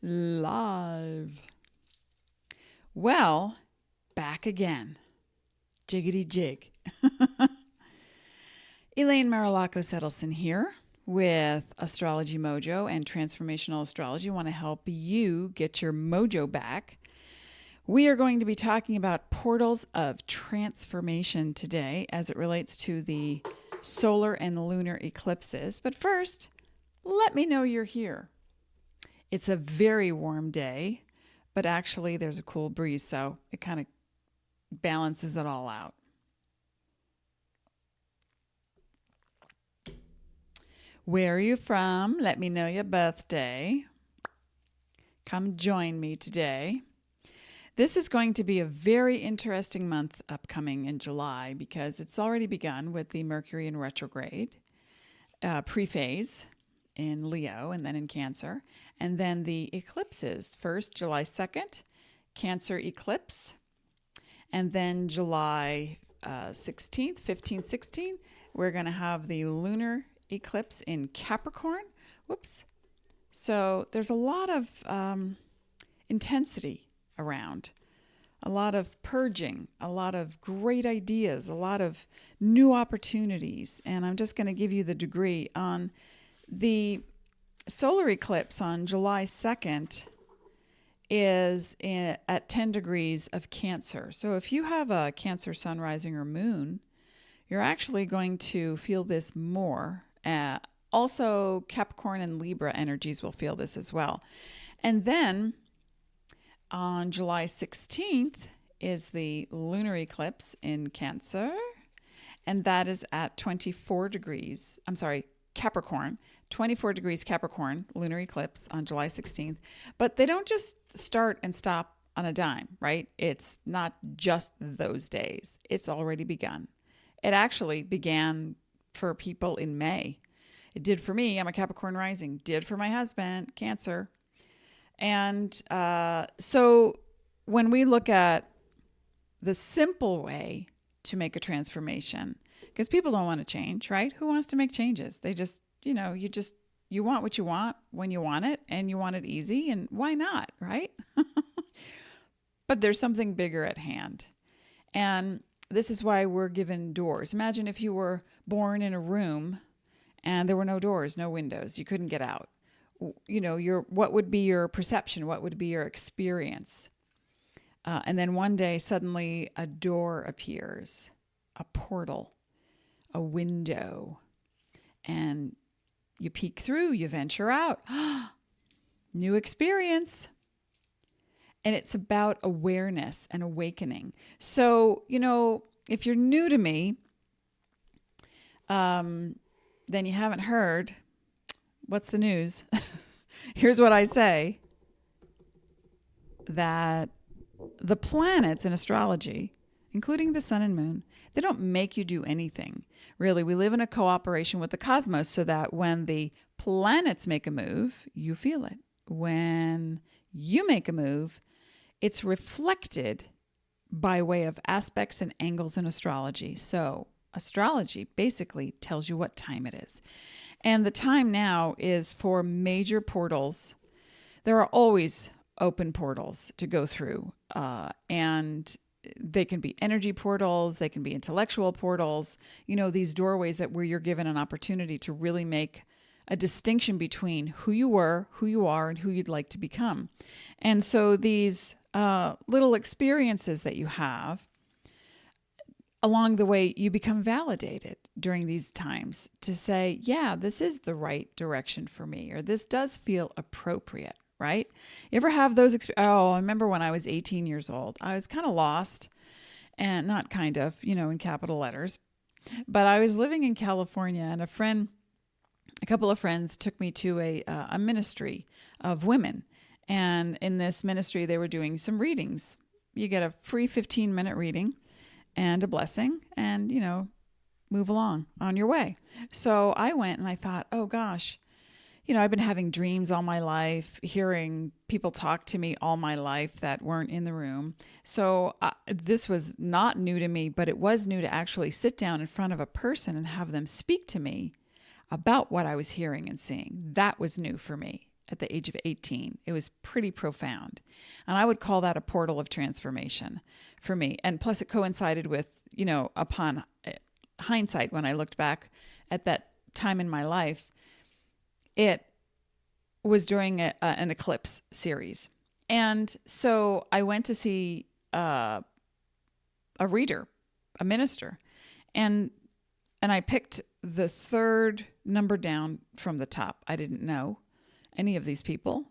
live. Well, back again. Jiggity jig. Elaine Marolakos Edelson here with Astrology Mojo and Transformational Astrology. I want to help you get your mojo back. We are going to be talking about portals of transformation today as it relates to the solar and lunar eclipses. But first, let me know you're here. It's a very warm day, but actually there's a cool breeze, so it kind of balances it all out. Where are you from? Let me know your birthday. Come join me today. This is going to be a very interesting month upcoming in July because it's already begun with the Mercury in retrograde, pre-phase in Leo and then in Cancer. And then the eclipses, first July 2nd, Cancer eclipse. And then July 16th, 15th, 16th, we're going to have the lunar eclipse in Capricorn. Whoops. So there's a lot of intensity around, a lot of purging, a lot of great ideas, a lot of new opportunities. And I'm just going to give you the degree on the solar eclipse on July 2nd is at 10 degrees of Cancer. So if you have a Cancer sun, rising, or moon, you're actually going to feel this more. Also, Capricorn and Libra energies will feel this as well. And then on July 16th is the lunar eclipse in Cancer, and that is at 24 degrees. Capricorn. 24 degrees Capricorn, lunar eclipse on July 16th. But they don't just start and stop on a dime, right? It's not just those days. It's already begun. It actually began for people in May. It did for me. I'm a Capricorn rising. Did for my husband, Cancer. And so when we look at the simple way to make a transformation, because people don't want to change, right? Who wants to make changes? They just, you want what you want when you want it, and you want it easy, and why not, right? But there's something bigger at hand. And this is why we're given doors. Imagine if you were born in a room and there were no doors, no windows, you couldn't get out. What would be your perception? What would be your experience? And then one day, suddenly a door appears, a portal, a window, and you peek through, you venture out. New experience. And it's about awareness and awakening. So, if you're new to me, then you haven't heard. What's the news? Here's what I say. That the planets in astrology, including the sun and moon, they don't make you do anything. Really, we live in a cooperation with the cosmos so that when the planets make a move, you feel it. When you make a move, it's reflected by way of aspects and angles in astrology. So astrology basically tells you what time it is. And the time now is for major portals. There are always open portals to go through. And they can be energy portals. They can be intellectual portals. These doorways where you're given an opportunity to really make a distinction between who you were, who you are, and who you'd like to become. And so these little experiences that you have, along the way, you become validated during these times to say, yeah, this is the right direction for me, or this does feel appropriate, right? You ever have those I remember when I was 18 years old, I was kind of lost, and not kind of, in capital letters, but I was living in California, and a couple of friends took me to a ministry of women. And in this ministry, they were doing some readings. You get a free 15-minute reading and a blessing and, move along on your way. So I went and I thought, oh gosh, I've been having dreams all my life, hearing people talk to me all my life that weren't in the room. So this was not new to me, but it was new to actually sit down in front of a person and have them speak to me about what I was hearing and seeing. That was new for me. at the age of 18. It was pretty profound. And I would call that a portal of transformation for me. And plus it coincided with, upon hindsight, when I looked back at that time in my life, it was during an eclipse series. And so I went to see a reader, a minister, and I picked the third number down from the top. I didn't know any of these people,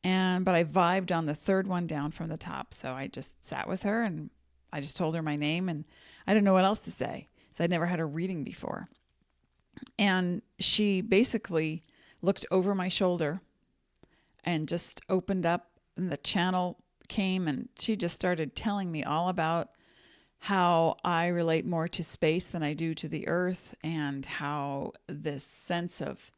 but I vibed on the third one down from the top. So I just sat with her and I just told her my name, and I didn't know what else to say. So I'd never had a reading before. And she basically looked over my shoulder and just opened up, and the channel came, and she just started telling me all about how I relate more to space than I do to the earth, and how this sense of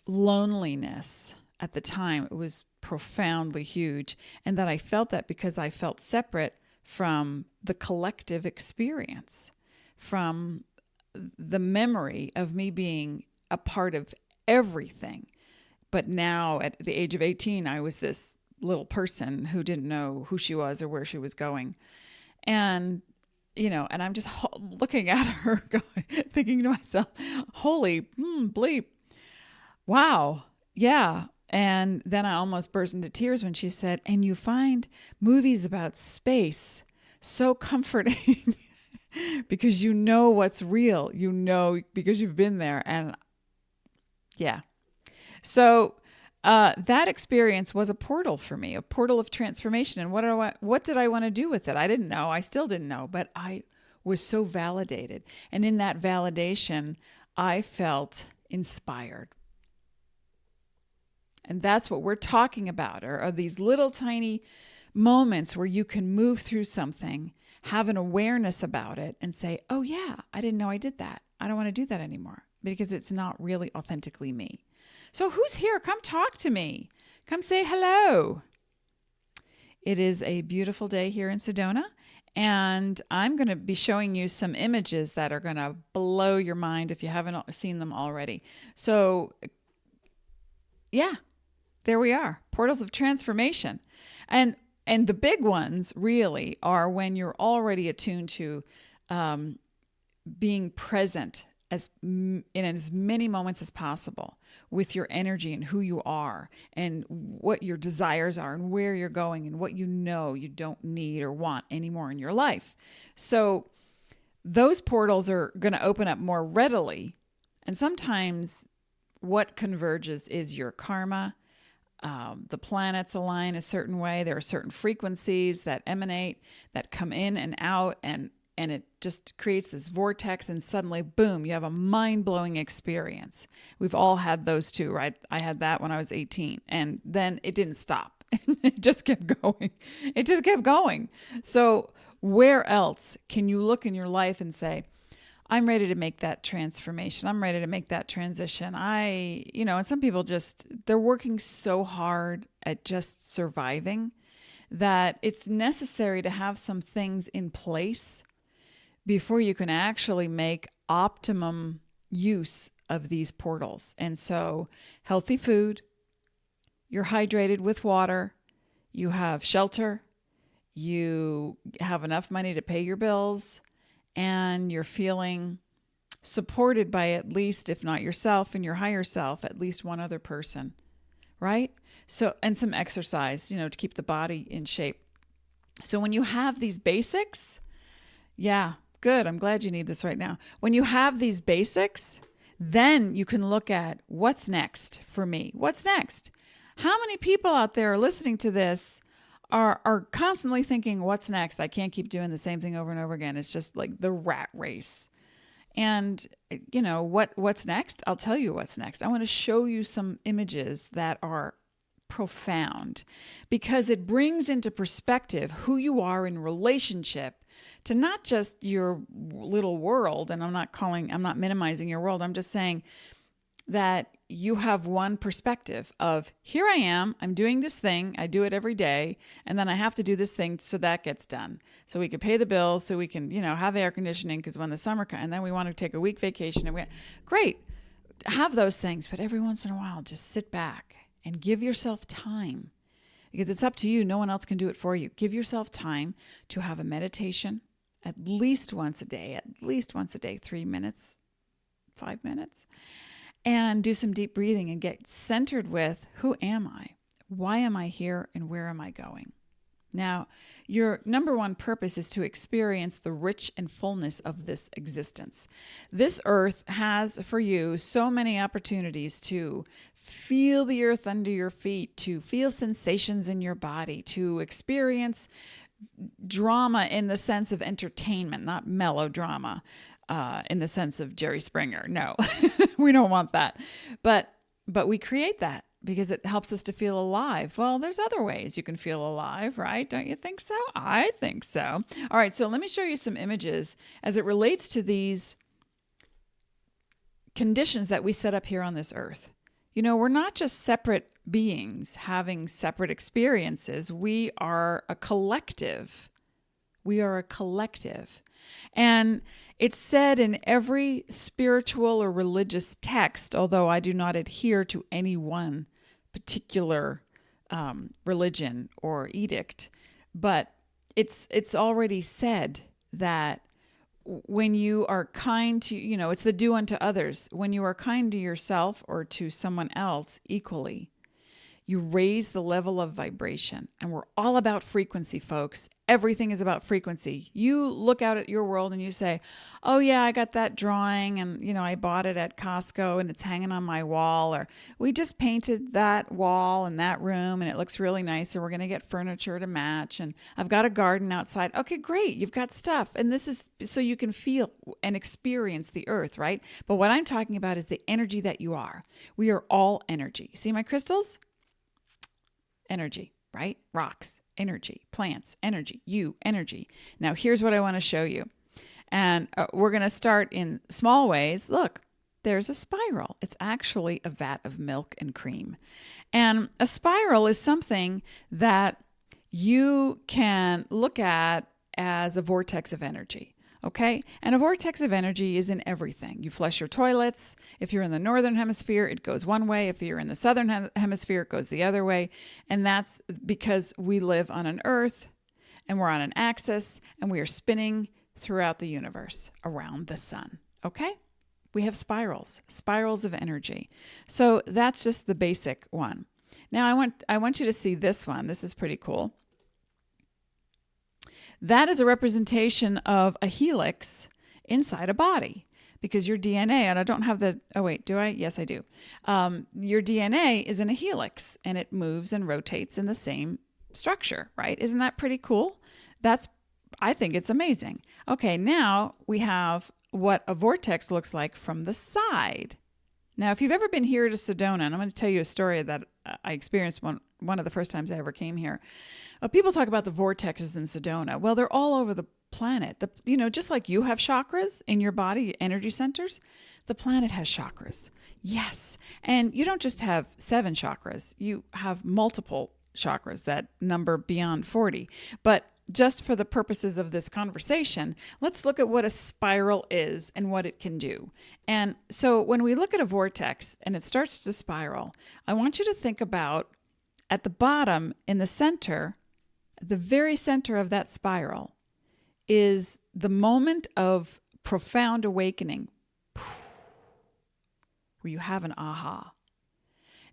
loneliness at the time, it was profoundly huge, and that I felt that because I felt separate from the collective experience, from the memory of me being a part of everything. But now at the age of 18, I was this little person who didn't know who she was or where she was going. And, and I'm just looking at her going, thinking to myself, holy bleep. Wow. Yeah. And then I almost burst into tears when she said, and you find movies about space so comforting because you know what's real, because you've been there. And yeah. So that experience was a portal for me, a portal of transformation. And what did I want to do with it? I didn't know. I still didn't know, but I was so validated. And in that validation, I felt inspired. And that's what we're talking about, are these little tiny moments where you can move through something, have an awareness about it, and say, oh yeah, I didn't know I did that. I don't want to do that anymore because it's not really authentically me. So who's here? Come talk to me. Come say hello. It is a beautiful day here in Sedona, and I'm going to be showing you some images that are going to blow your mind if you haven't seen them already. So yeah, there we are. Portals of transformation. And the big ones really are when you're already attuned to being present in as many moments as possible with your energy and who you are and what your desires are and where you're going and what you don't need or want anymore in your life. So those portals are going to open up more readily. And sometimes what converges is your karma. The planets align a certain way. There are certain frequencies that emanate, that come in and out, and it just creates this vortex, and suddenly, boom, you have a mind-blowing experience. We've all had those too, right? I had that when I was 18, and then it didn't stop. It just kept going. It just kept going. So where else can you look in your life and say, I'm ready to make that transformation. I'm ready to make that transition. And some people they're working so hard at just surviving that it's necessary to have some things in place before you can actually make optimum use of these portals. And so healthy food, you're hydrated with water, you have shelter, you have enough money to pay your bills, and you're feeling supported by at least, if not yourself and your higher self, at least one other person, right? So, and some exercise, to keep the body in shape. So when you have these basics, yeah, good. I'm glad you need this right now. When you have these basics, then you can look at what's next for me. What's next? How many people out there listening to this are constantly thinking, what's next? I can't keep doing the same thing over and over again. It's just like the rat race. And what's next? I'll tell you what's next. I want to show you some images that are profound because it brings into perspective who you are in relationship to not just your little world. And I'm not minimizing your world. I'm just saying that you have one perspective of, here I am, I'm doing this thing, I do it every day, and then I have to do this thing so that gets done. So we can pay the bills, so we can, have air conditioning, because when the summer comes, and then we want to take a week vacation, great, have those things, but every once in a while, just sit back and give yourself time, because it's up to you. No one else can do it for you. Give yourself time to have a meditation at least once a day, 3 minutes, 5 minutes, and do some deep breathing and get centered with, who am I? Why am I here? And where am I going? Now, your number one purpose is to experience the rich and fullness of this existence. This earth has for you so many opportunities to feel the earth under your feet, to feel sensations in your body, to experience drama in the sense of entertainment, not melodrama in the sense of Jerry Springer. No, we don't want that. But we create that because it helps us to feel alive. Well, there's other ways you can feel alive, right? Don't you think so? I think so. All right, so let me show you some images as it relates to these conditions that we set up here on this earth. You know, we're not just separate beings having separate experiences. We are a collective. We are a collective. And it's said in every spiritual or religious text, although I do not adhere to any one particular religion or edict, but it's already said that when you are kind to, it's the do unto others. When you are kind to yourself or to someone else equally, you raise the level of vibration. And we're all about frequency, folks. Everything is about frequency. You look out at your world and you say, oh yeah, I got that drawing and, I bought it at Costco and it's hanging on my wall. Or we just painted that wall in that room and it looks really nice. And we're going to get furniture to match. And I've got a garden outside. Okay, great. You've got stuff. And this is so you can feel and experience the earth, right? But what I'm talking about is the energy that you are. We are all energy. See my crystals? Energy, right? Rocks, energy, plants, energy, you, energy. Now, here's what I want to show you. And we're going to start in small ways. Look, there's a spiral. It's actually a vat of milk and cream. And a spiral is something that you can look at as a vortex of energy. Okay? And a vortex of energy is in everything. You flush your toilets. If you're in the northern hemisphere, it goes one way. If you're in the southern hemisphere, it goes the other way. And that's because we live on an earth and we're on an axis and we are spinning throughout the universe around the sun. Okay? We have spirals of energy. So that's just the basic one. Now I want you to see this one. This is pretty cool. That is a representation of a helix inside a body because your DNA, and I don't have the, oh wait, do I? Yes, I do. Your DNA is in a helix and it moves and rotates in the same structure, right? Isn't that pretty cool? I think it's amazing. Okay, now we have what a vortex looks like from the side. Now, if you've ever been here to Sedona, and I'm going to tell you a story that I experienced one of the first times I ever came here. People talk about the vortexes in Sedona. Well, they're all over the planet. Just like you have chakras in your body, energy centers, the planet has chakras. Yes. And you don't just have 7 chakras. You have multiple chakras that number beyond 40. But just for the purposes of this conversation, let's look at what a spiral is and what it can do. And so when we look at a vortex and it starts to spiral, I want you to think about at the bottom in the center, the very center of that spiral is the moment of profound awakening where you have an aha.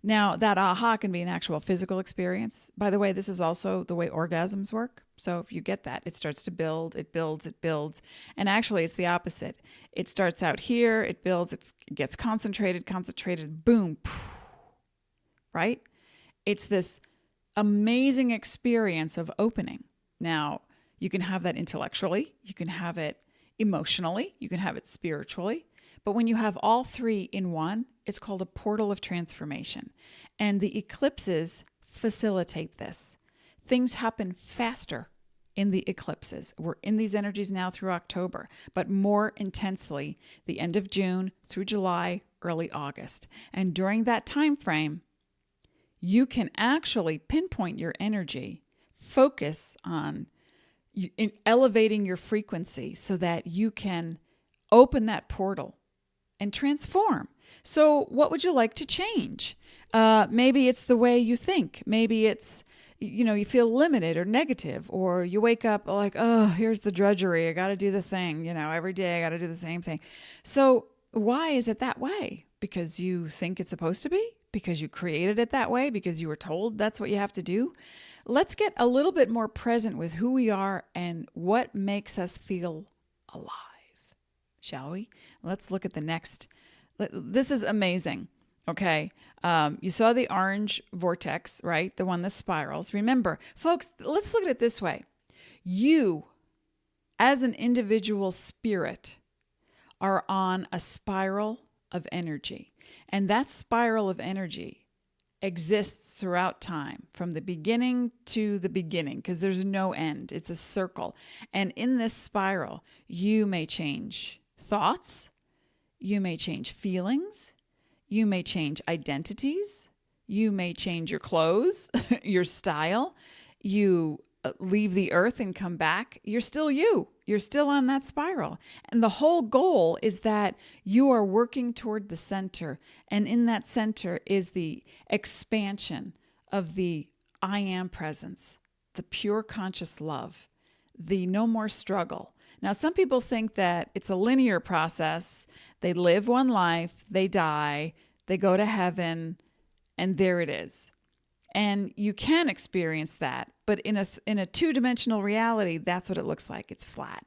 Now, that aha can be an actual physical experience. By the way, this is also the way orgasms work. So if you get that, it starts to build, it builds, it builds. And actually, it's the opposite. It starts out here, it builds, it gets concentrated, boom, right? It's this amazing experience of opening. Now, you can have that intellectually, you can have it emotionally, you can have it spiritually. But when you have all 3 in one, it's called a portal of transformation. And the eclipses facilitate this. Things happen faster in the eclipses. We're in these energies now through October, but more intensely the end of June through July, early August. And during that time frame, you can actually pinpoint your energy, focus on elevating your frequency so that you can open that portal and transform. So what would you like to change? Maybe it's the way you think. Maybe it's, you feel limited or negative, or you wake up like, oh, here's the drudgery. I got to do the thing. Every day I got to do the same thing. So why is it that way? Because you think it's supposed to be? Because you created it that way? Because you were told that's what you have to do? Let's get a little bit more present with who we are and what makes us feel alive, shall we? Let's look at the next. This is amazing. Okay. You saw the orange vortex, right? The one that spirals. Remember, folks, let's look at it this way. You, as an individual spirit, are on a spiral of energy. And that spiral of energy exists throughout time, from the beginning to the beginning, because there's no end. It's a circle. And in this spiral, you may change thoughts, you may change feelings, you may change identities, you may change your clothes, your style, you leave the earth and come back. You're still you. You're still on that spiral. And the whole goal is that you are working toward the center. And in that center is the expansion of the I am presence, the pure conscious love, the no more struggle. Now, some people think that it's a linear process. They live one life, they die, they go to heaven, and there it is. And you can experience that, but in a two-dimensional reality, that's what it looks like. It's flat.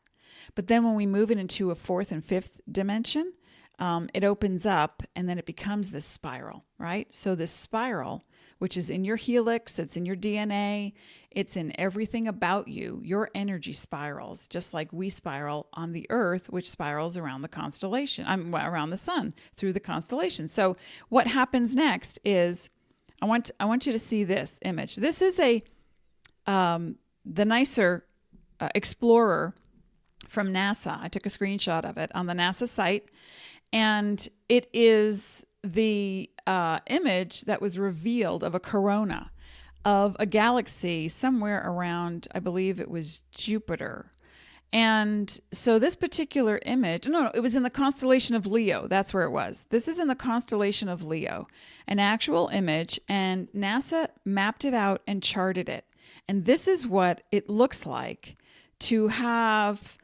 But then when we move it into a fourth and fifth dimension, it opens up, and then it becomes this spiral, right? So this spiral, which is in your helix, it's in your DNA, it's in everything about you. Your energy spirals, just like we spiral on the earth, which spirals around the constellation, around the sun through the constellation. So what happens next is, I want you to see this image. This is the NICER Explorer from NASA. I took a screenshot of it on the NASA site, and it is the image that was revealed of a corona of a galaxy somewhere around, I believe it was Jupiter. And so this particular image, no, it was in the constellation of Leo. That's where it was. This is in the constellation of Leo, an actual image, and NASA mapped it out and charted it. And this is what it looks like to have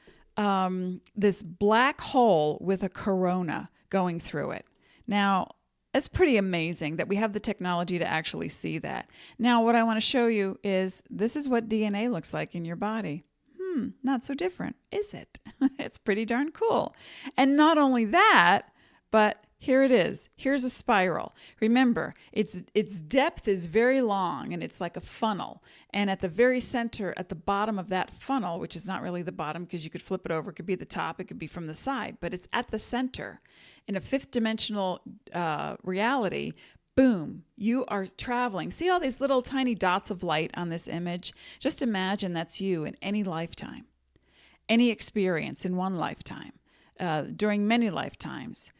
this black hole with a corona going through it. Now, it's pretty amazing that we have the technology to actually see that. Now, what I want to show you is this is what DNA looks like in your body. Not so different, is it? It's pretty darn cool. And not only that, but here it is. Here's a spiral. Remember, its depth is very long, and it's like a funnel. And at the very center, at the bottom of that funnel, which is not really the bottom because you could flip it over, it could be the top, it could be from the side, but it's at the center. In a fifth dimensional reality, boom, you are traveling. See all these little tiny dots of light on this image? Just imagine that's you in any lifetime, any experience in one lifetime, during many lifetimes.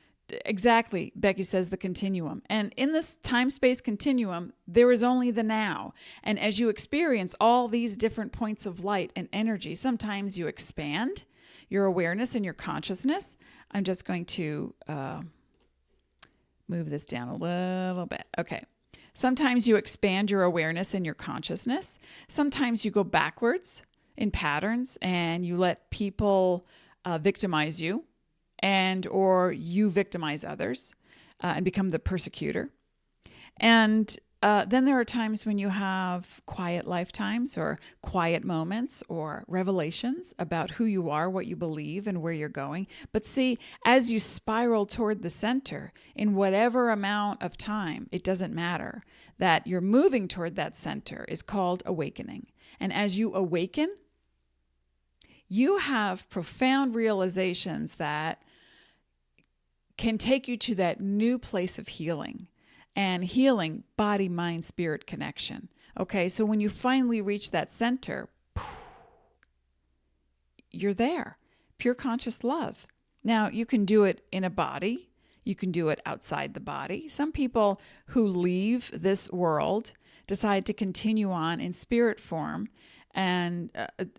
Exactly, Becky says, the continuum. And in this time-space continuum, there is only the now. And as you experience all these different points of light and energy, sometimes you expand your awareness and your consciousness. I'm just going to move this down a little bit. Okay. Sometimes you expand your awareness and your consciousness. Sometimes you go backwards in patterns and you let people victimize you, or you victimize others and become the persecutor. And then there are times when you have quiet lifetimes or quiet moments or revelations about who you are, what you believe, and where you're going. But see, as you spiral toward the center, in whatever amount of time, it doesn't matter, that you're moving toward that center is called awakening. And as you awaken, you have profound realizations that can take you to that new place of healing. And healing, body, mind, spirit connection. Okay, so when you finally reach that center, you're there. Pure conscious love. Now, you can do it in a body. You can do it outside the body. Some people who leave this world decide to continue on in spirit form and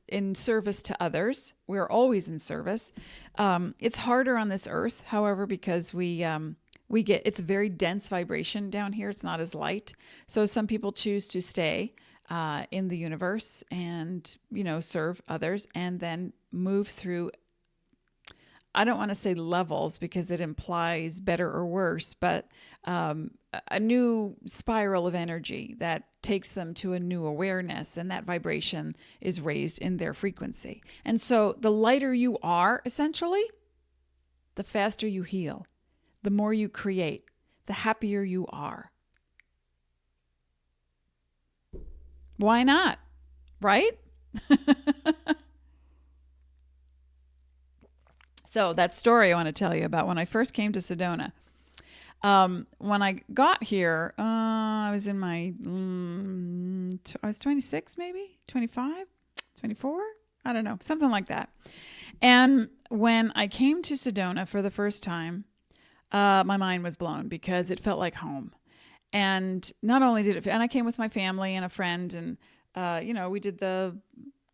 in service to others. We're always in service. It's harder on this earth, however, because we it's a very dense vibration down here. It's not as light. So some people choose to stay in the universe and, serve others and then move through. I don't want to say levels because it implies better or worse, but a new spiral of energy that takes them to a new awareness, and that vibration is raised in their frequency. And so the lighter you are, essentially, the faster you heal, the more you create, the happier you are. Why not? Right? So that story I want to tell you about when I first came to Sedona. When I got here, I was in my, I was 26 maybe, 25, 24? I don't know, something like that. And when I came to Sedona for the first time, my mind was blown because it felt like home. And not only did it, and I came with my family and a friend, and, we did the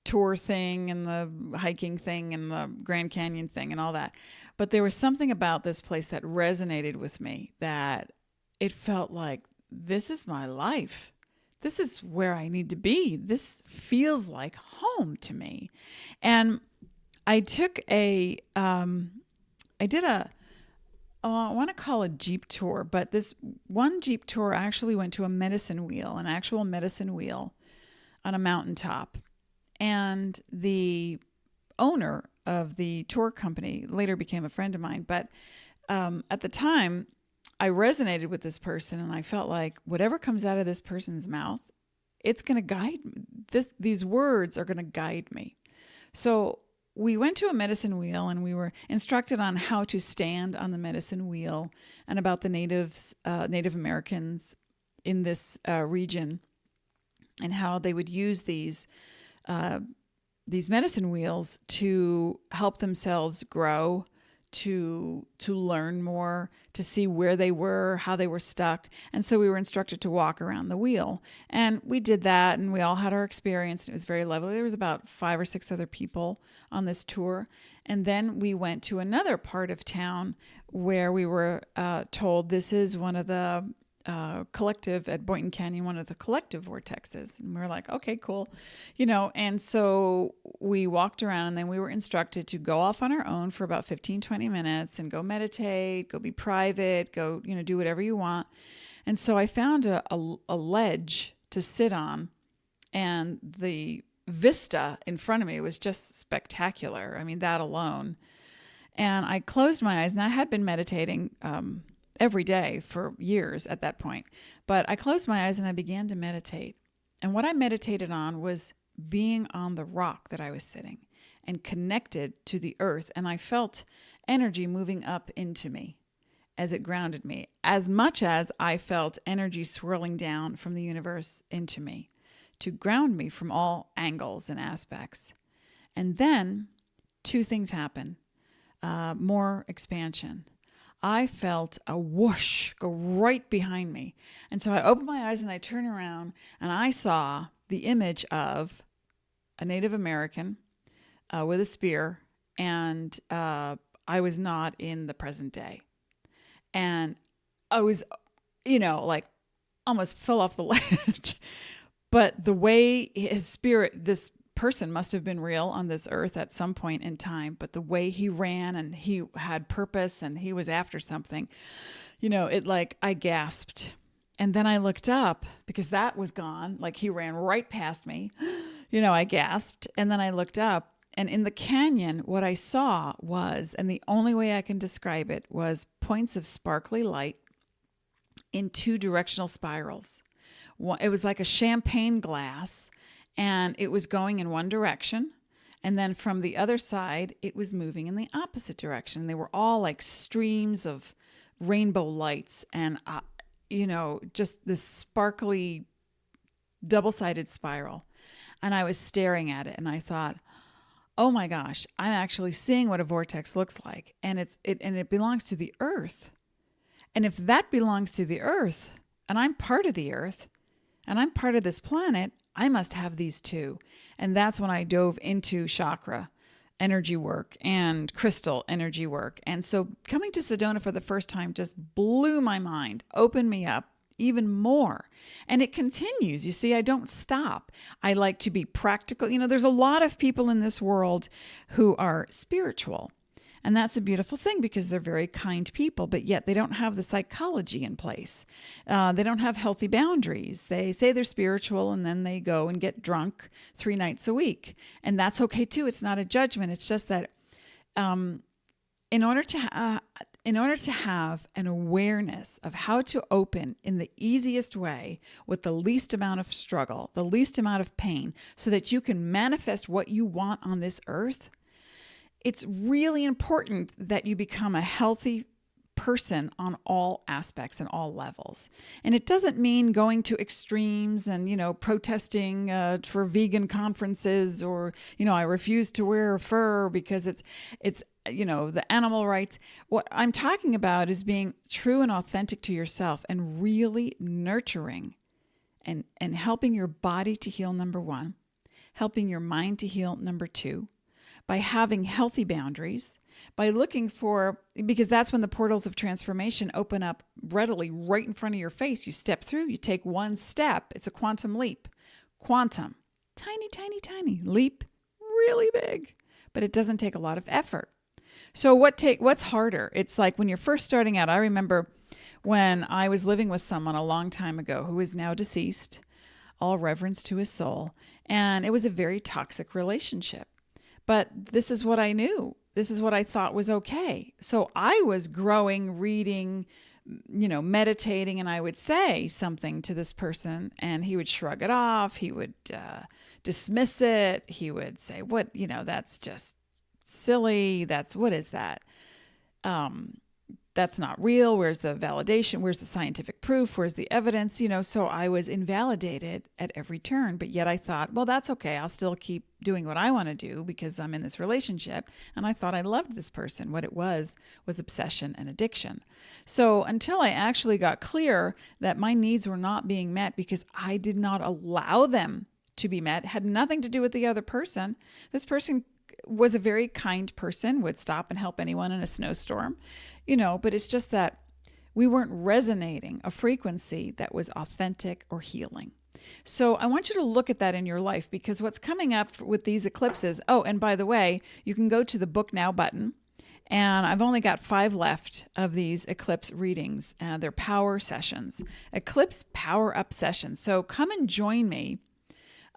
tour thing and the hiking thing and the Grand Canyon thing and all that. But there was something about this place that resonated with me, that it felt like, this is my life. This is where I need to be. This feels like home to me. And I took I want to call it a Jeep tour, but this one Jeep tour actually went to an actual medicine wheel on a mountaintop. And the owner of the tour company later became a friend of mine. But at the time, I resonated with this person, and I felt like whatever comes out of this person's mouth, it's going to guide me. These words are going to guide me. So we went to a medicine wheel, and we were instructed on how to stand on the medicine wheel and about the Native Americans in this region and how they would use these medicine wheels to help themselves grow, to learn more, to see where they were, how they were stuck. And so we were instructed to walk around the wheel. And we did that, and we all had our experience. It was very lovely. There was about 5 or 6 other people on this tour. And then we went to another part of town where we were told this is one of the collective at Boynton Canyon, one of the collective vortexes. And we were like, okay, cool. And so we walked around, and then we were instructed to go off on our own for about 15, 20 minutes and go meditate, go be private, go, do whatever you want. And so I found a ledge to sit on, and the vista in front of me was just spectacular. I mean, that alone. And I closed my eyes, and I had been meditating, every day for years at that point. But I closed my eyes and I began to meditate. And what I meditated on was being on the rock that I was sitting and connected to the earth. And I felt energy moving up into me as it grounded me, as much as I felt energy swirling down from the universe into me to ground me from all angles and aspects. And then 2 things happen. More expansion. I felt a whoosh go right behind me. And so I opened my eyes and I turned around, and I saw the image of a Native American with a spear, and I was not in the present day. And I was, like almost fell off the ledge. But the way his spirit, this person must have been real on this earth at some point in time, but the way he ran, and he had purpose, and he was after something, I gasped. And then I looked up because that was gone. Like, he ran right past me. I gasped. And then I looked up, and in the canyon, what I saw was, and the only way I can describe it, was points of sparkly light in 2 directional spirals. It was like a champagne glass, and it was going in one direction. And then from the other side, it was moving in the opposite direction. They were all like streams of rainbow lights and, just this sparkly double-sided spiral. And I was staring at it, and I thought, oh my gosh, I'm actually seeing what a vortex looks like. And it belongs to the earth. And if that belongs to the earth, and I'm part of the earth, and I'm part of this planet, I must have these too. And that's when I dove into chakra energy work and crystal energy work. And so coming to Sedona for the first time just blew my mind, opened me up even more. And it continues. You see, I don't stop. I like to be practical. There's a lot of people in this world who are spiritual. And that's a beautiful thing because they're very kind people, but yet they don't have the psychology in place. They don't have healthy boundaries. They say they're spiritual and then they go and get drunk 3 nights a week. And that's okay too. It's not a judgment. It's just that in order to have an awareness of how to open in the easiest way with the least amount of struggle, the least amount of pain, so that you can manifest what you want on this earth, it's really important that you become a healthy person on all aspects and all levels. And it doesn't mean going to extremes and, protesting for vegan conferences or, I refuse to wear fur because it's the animal rights. What I'm talking about is being true and authentic to yourself and really nurturing and helping your body to heal, number 1, helping your mind to heal, number 2, by having healthy boundaries, by looking for, because that's when the portals of transformation open up readily right in front of your face. You step through, you take one step. It's a quantum leap. Quantum, tiny, tiny, tiny. Leap, really big. But it doesn't take a lot of effort. So what's harder? It's like when you're first starting out. I remember when I was living with someone a long time ago who is now deceased, all reverence to his soul. And it was a very toxic relationship. But this is what I knew. This is what I thought was okay. So I was growing, reading, meditating, and I would say something to this person and he would shrug it off. He would dismiss it. He would say, what, that's just silly. What is that? That's not real. Where's the validation? Where's the scientific proof? Where's the evidence? So I was invalidated at every turn, but yet I thought, well, that's okay. I'll still keep doing what I want to do because I'm in this relationship. And I thought I loved this person. What it was obsession and addiction. So until I actually got clear that my needs were not being met because I did not allow them to be met, had nothing to do with the other person. This person was a very kind person, would stop and help anyone in a snowstorm, but it's just that we weren't resonating a frequency that was authentic or healing. So I want you to look at that in your life because what's coming up with these eclipses, and by the way, you can go to the book now button and I've only got 5 left of these eclipse readings. They're power sessions, eclipse power up sessions. So come and join me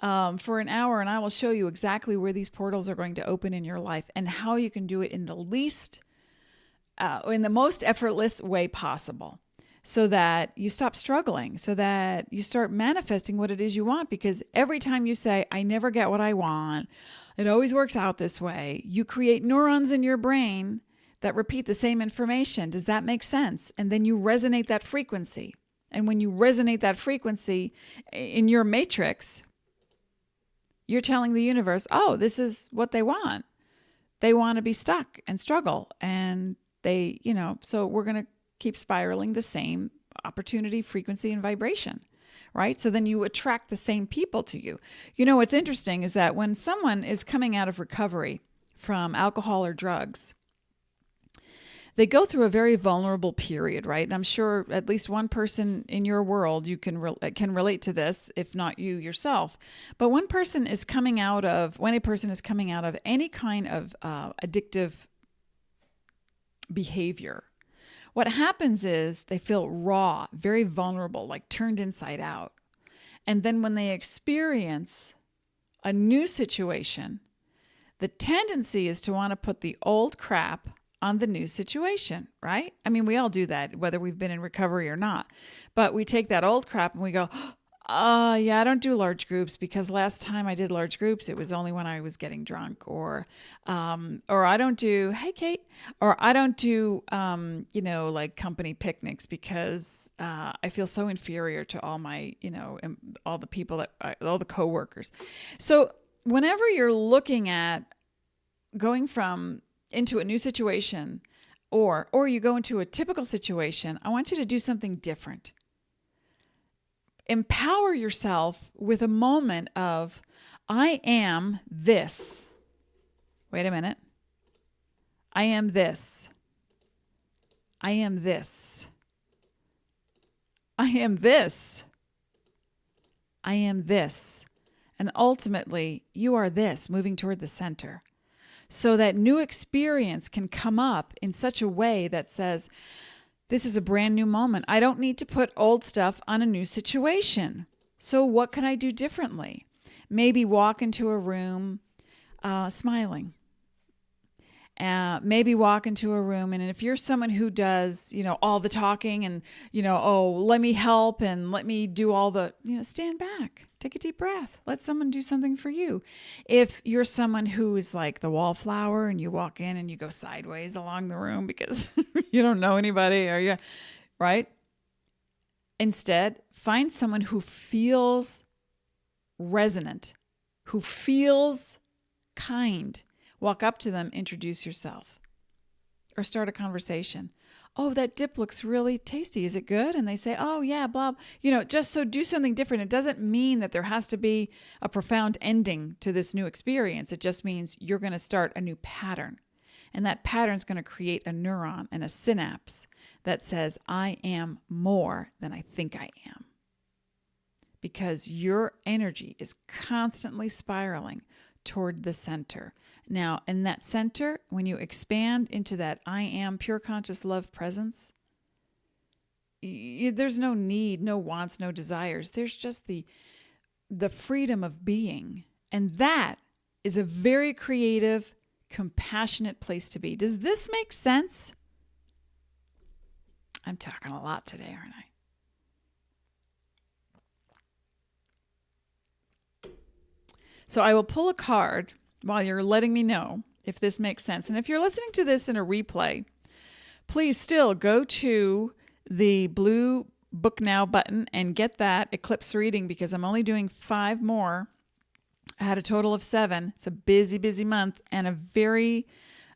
for an hour and I will show you exactly where these portals are going to open in your life and how you can do it in the most effortless way possible so that you stop struggling, so that you start manifesting what it is you want. Because every time you say, I never get what I want, it always works out this way, you create neurons in your brain that repeat the same information. Does that make sense? And then you resonate that frequency. And when you resonate that frequency in your matrix, you're telling the universe, oh, this is what they want. They want to be stuck and struggle. And so we're going to keep spiraling the same opportunity, frequency, and vibration, right? So then you attract the same people to you. What's interesting is that when someone is coming out of recovery from alcohol or drugs, they go through a very vulnerable period, right? And I'm sure at least one person in your world you can relate to this, if not you yourself. But when a person is coming out of any kind of addictive behavior, what happens is they feel raw, very vulnerable, like turned inside out. And then when they experience a new situation, the tendency is to want to put the old crap on the new situation, right? I mean, we all do that, whether we've been in recovery or not. But we take that old crap and we go, yeah, I don't do large groups because last time I did large groups, it was only when I was getting drunk, or I don't do, hey, Kate, or I don't do, like company picnics because I feel so inferior to all my, all the people all the coworkers. So whenever you're looking at going into a new situation or you go into a typical situation, I want you to do something different. Empower yourself with a moment of, I am this. Wait a minute. I am this. I am this. I am this. I am this. And ultimately, you are this, moving toward the center. So that new experience can come up in such a way that says, this is a brand new moment. I don't need to put old stuff on a new situation. So what can I do differently? Maybe walk into a room smiling. Maybe walk into a room, and if you're someone who does, all the talking and, oh, let me help and let me do all the, stand back, take a deep breath, let someone do something for you. If you're someone who is like the wallflower and you walk in and you go sideways along the room because you don't know anybody, right? Instead, find someone who feels resonant, who feels kind. Walk up to them, introduce yourself, or start a conversation. Oh, that dip looks really tasty. Is it good? And they say, oh, yeah, blah. Just so do something different. It doesn't mean that there has to be a profound ending to this new experience. It just means you're going to start a new pattern. And that pattern is going to create a neuron and a synapse that says, I am more than I think I am. Because your energy is constantly spiraling toward the center. Now, in that center, when you expand into that I am pure conscious love presence, there's no need, no wants, no desires. There's just the freedom of being. And that is a very creative, compassionate place to be. Does this make sense? I'm talking a lot today, aren't I? So I will pull a card while you're letting me know if this makes sense. And if you're listening to this in a replay, please still go to the blue Book Now button and get that Eclipse reading, because I'm only doing 5 more. I had a total of 7. It's a busy, busy month and a very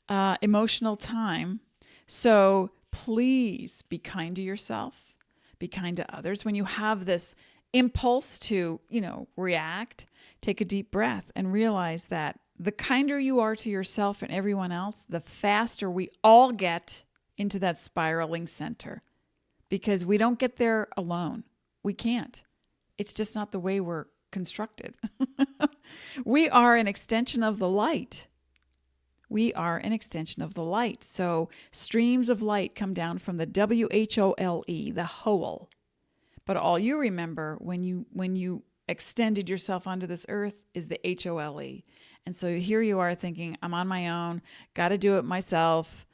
emotional time. So please be kind to yourself. Be kind to others. When you have this impulse to, react, take a deep breath and realize that the kinder you are to yourself and everyone else, the faster we all get into that spiraling center, because we don't get there alone. We can't. It's just not the way we're constructed. We are an extension of the light. We are an extension of the light. So streams of light come down from the WHOLE, the whole. But all you remember when you extended yourself onto this earth is the HOLE. And so here you are thinking, I'm on my own, got to do it myself.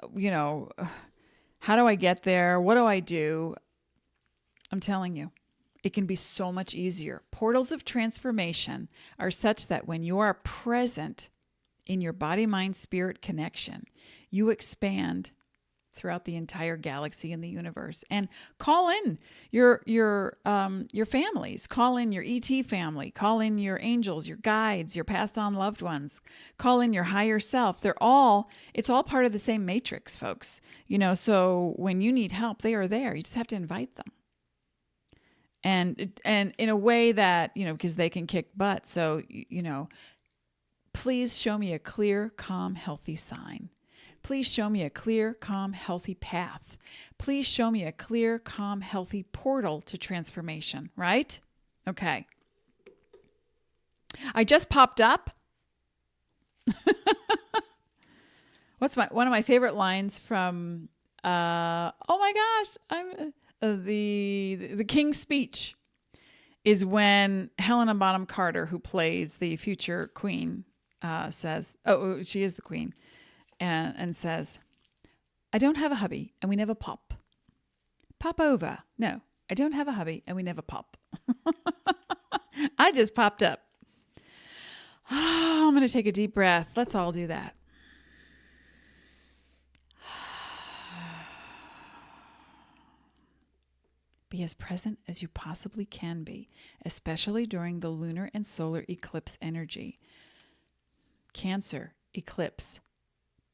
How do I get there? What do I do? I'm telling you, it can be so much easier. Portals of transformation are such that when you are present in your body, mind, spirit connection, you expand throughout the entire galaxy and the universe. And call in your families, call in your ET family, call in your angels, your guides, your passed on loved ones, call in your higher self. It's all part of the same matrix, folks. So when you need help, they are there. You just have to invite them. And in a way that, because they can kick butt. So, please show me a clear, calm, healthy sign. Please show me a clear, calm, healthy path. Please show me a clear, calm, healthy portal to transformation, right? Okay. I just popped up. One of my favorite lines from, oh my gosh, I'm the King's Speech is when Helena Bonham Carter, who plays the future queen, says, oh, she is the queen, and says, I don't have a hubby and we never pop. Pop over. No, I don't have a hubby and we never pop. I just popped up. Oh, I'm going to take a deep breath. Let's all do that. Be as present as you possibly can be, especially during the lunar and solar eclipse energy. Cancer, eclipse,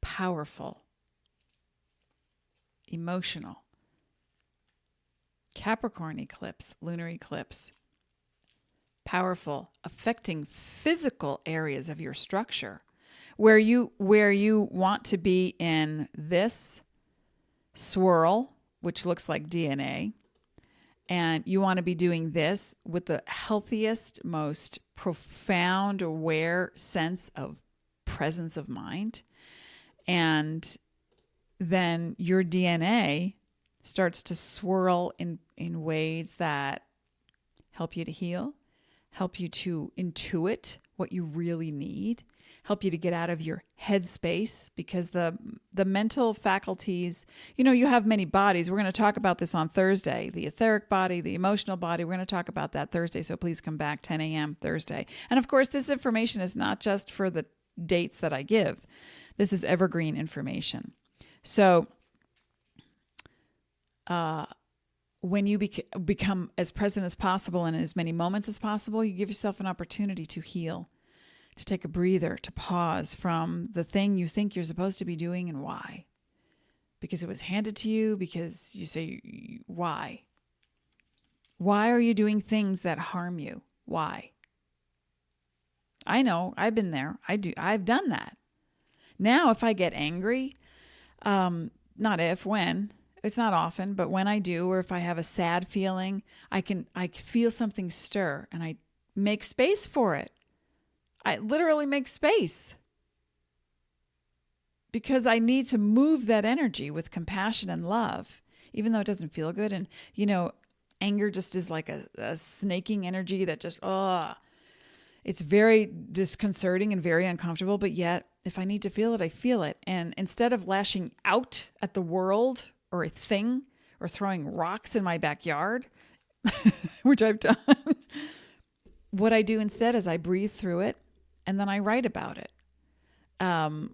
powerful, emotional. Capricorn eclipse, lunar eclipse, powerful, affecting physical areas of your structure. where you want to be in this swirl, which looks like DNA, and you want to be doing this with the healthiest, most profound, aware sense of presence of mind. And then your DNA starts to swirl in ways that help you to heal, help you to intuit what you really need, help you to get out of your head space, because the mental faculties, you have many bodies. We're going to talk about this on Thursday, the etheric body, the emotional body. We're going to talk about that Thursday, so please come back 10 a.m. Thursday. And of course, this information is not just for the dates that I give. This is evergreen information. So when you become as present as possible and in as many moments as possible, you give yourself an opportunity to heal, to take a breather, to pause from the thing you think you're supposed to be doing and why. Because it was handed to you, because you say, why? Why are you doing things that harm you? Why? I know, I've been there. I've done that. Now, if I get angry, not if, when, it's not often, but when I do, or if I have a sad feeling, I feel something stir and I make space for it. I literally make space because I need to move that energy with compassion and love, even though it doesn't feel good. And, anger just is like a snaking energy that just, it's very disconcerting and very uncomfortable. But yet, if I need to feel it, I feel it. And instead of lashing out at the world or a thing or throwing rocks in my backyard, which I've done, what I do instead is I breathe through it and then I write about it.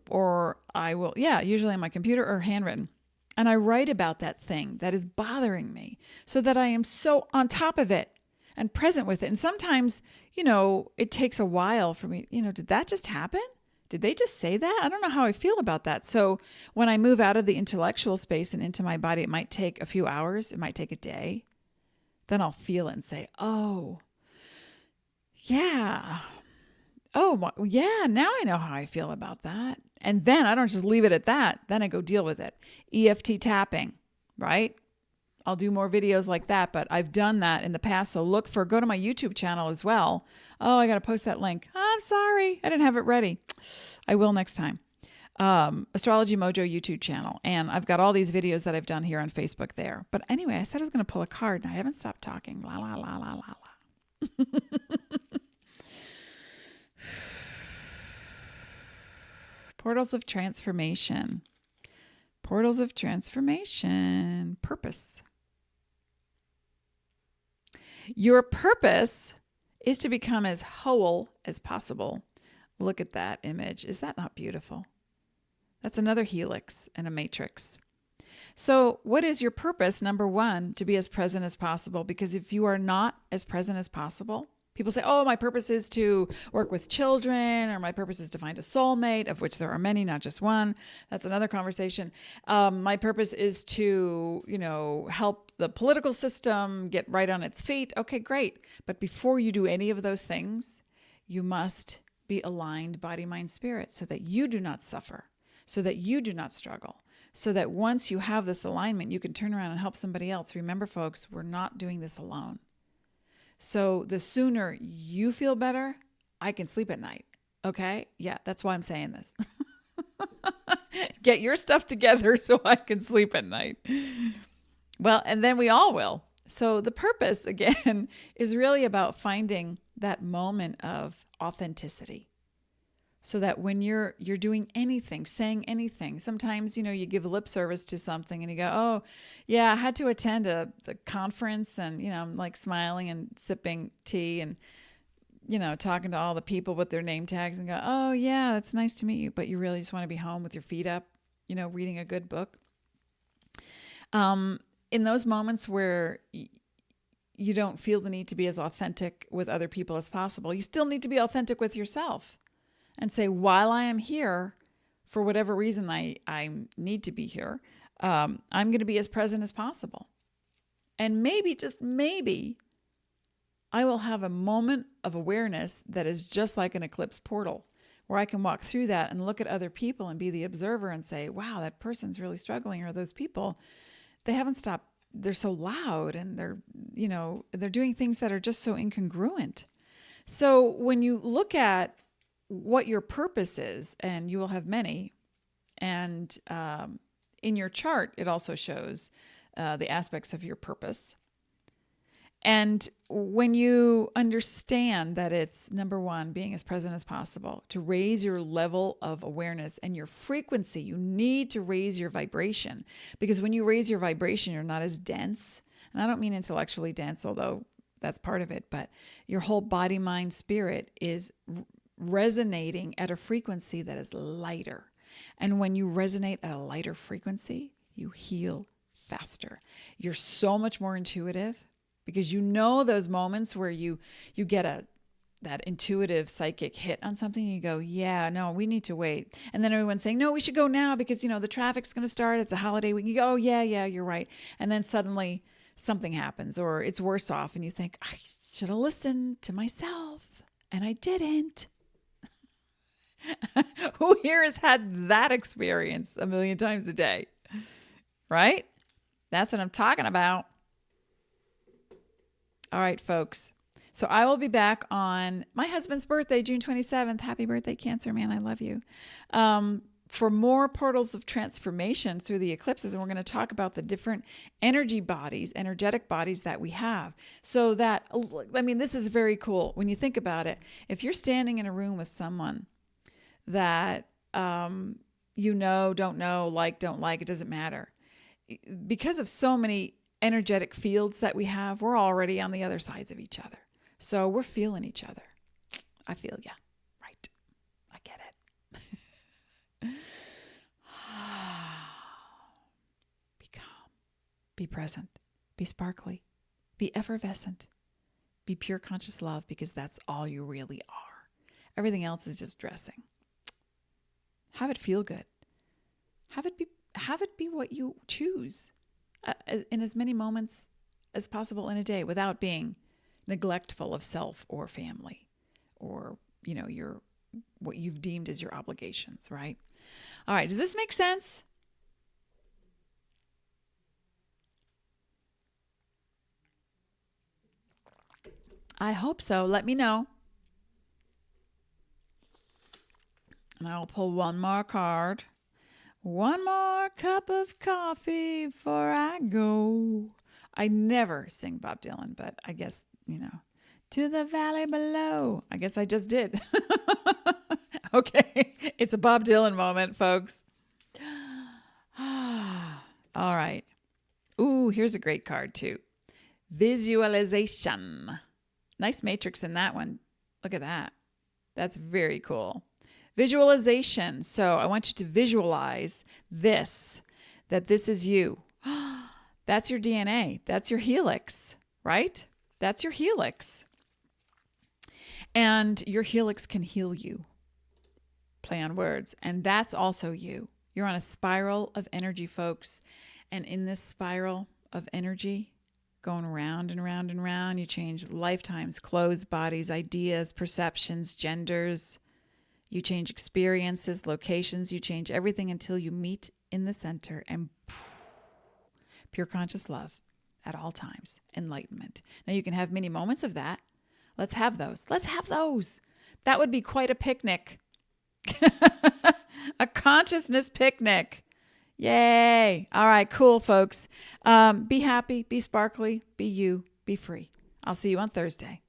Or I will, usually on my computer or handwritten. And I write about that thing that is bothering me so that I am so on top of it and present with it. And sometimes, it takes a while for me, did that just happen? Did they just say that? I don't know how I feel about that. So when I move out of the intellectual space and into my body, it might take a few hours. It might take a day. Then I'll feel it and say, oh, yeah. Oh, yeah. Now I know how I feel about that. And then I don't just leave it at that. Then I go deal with it. EFT tapping, right? I'll do more videos like that, but I've done that in the past. So go to my YouTube channel as well. Oh, I got to post that link. I'm sorry. I didn't have it ready. I will next time. Astrology Mojo YouTube channel. And I've got all these videos that I've done here on Facebook there. But anyway, I said I was going to pull a card and I haven't stopped talking. La, la, la, la, la, la. Portals of transformation. Portals of transformation. Purpose. Your purpose is to become as whole as possible. Look at that image. Is that not beautiful? That's another helix and a matrix. So what is your purpose? Number one, to be as present as possible. Because if you are not as present as possible, people say, oh, my purpose is to work with children, or my purpose is to find a soulmate, of which there are many, not just one. That's another conversation. My purpose is to, help the political system get right on its feet. Okay, great. But before you do any of those things, you must be aligned body, mind, spirit, so that you do not suffer, so that you do not struggle, so that once you have this alignment, you can turn around and help somebody else. Remember, folks, we're not doing this alone. So the sooner you feel better, I can sleep at night. Okay? Yeah, that's why I'm saying this. Get your stuff together so I can sleep at night. Well, and then we all will. So the purpose, again, is really about finding that moment of authenticity. So that when you're doing anything, saying anything, sometimes, you give lip service to something and you go, oh, yeah, I had to attend the conference and, I'm like smiling and sipping tea and, talking to all the people with their name tags and go, oh, yeah, that's nice to meet you. But you really just want to be home with your feet up, reading a good book. In those moments where you don't feel the need to be as authentic with other people as possible, you still need to be authentic with yourself. And say, while I am here, for whatever reason I need to be here, I'm going to be as present as possible. And maybe, just maybe, I will have a moment of awareness that is just like an eclipse portal, where I can walk through that and look at other people and be the observer and say, wow, that person's really struggling, or those people, they haven't stopped. They're so loud, and they're doing things that are just so incongruent. So when you look at what your purpose is, and you will have many, and in your chart, it also shows the aspects of your purpose. And when you understand that it's, number one, being as present as possible, to raise your level of awareness and your frequency, you need to raise your vibration. Because when you raise your vibration, you're not as dense. And I don't mean intellectually dense, although that's part of it, but your whole body, mind, spirit is resonating at a frequency that is lighter. And when you resonate at a lighter frequency, you heal faster. You're so much more intuitive, because you know those moments where you get that intuitive psychic hit on something, and you go, yeah, no, we need to wait. And then everyone's saying, no, we should go now because, the traffic's going to start. It's a holiday week. You go, oh, yeah, you're right. And then suddenly something happens, or it's worse off, and you think, I should have listened to myself, and I didn't. Who here has had that experience a million times a day? Right? That's what I'm talking about. All right, folks. So I will be back on my husband's birthday, June 27th. Happy birthday, Cancer man. I love you. For more portals of transformation through the eclipses. And we're going to talk about the different energetic bodies that we have. So that, this is very cool. When you think about it, if you're standing in a room with someone that don't know, don't like, it doesn't matter. Because of so many energetic fields that we have, we're already on the other sides of each other. So we're feeling each other. I feel ya. Right. I get it. Be calm. Be present. Be sparkly. Be effervescent. Be pure conscious love, because that's all you really are. Everything else is just dressing. Have it feel good. Have it be what you choose. In as many moments as possible in a day, without being neglectful of self or family, or what you've deemed as your obligations, right? All right, does this make sense? I hope so. Let me know. And I'll pull one more card. One more cup of coffee before I go. I never sing Bob Dylan, but I guess, to the valley below. I guess I just did. Okay. It's a Bob Dylan moment, folks. All right. Ooh, here's a great card too. Visualization. Nice matrix in that one. Look at that. That's very cool. Visualization. So I want you to visualize that this is you. That's your DNA. That's your helix, right? That's your helix. And your helix can heal you. Play on words. And that's also you. You're on a spiral of energy, folks. And in this spiral of energy, going round and round and round, you change lifetimes, clothes, bodies, ideas, perceptions, genders. You change experiences, locations, you change everything until you meet in the center, and pure conscious love at all times, enlightenment. Now you can have many moments of that. Let's have those. That would be quite a picnic. A consciousness picnic. Yay. All right, cool, folks. Be happy, be sparkly, be you, be free. I'll see you on Thursday.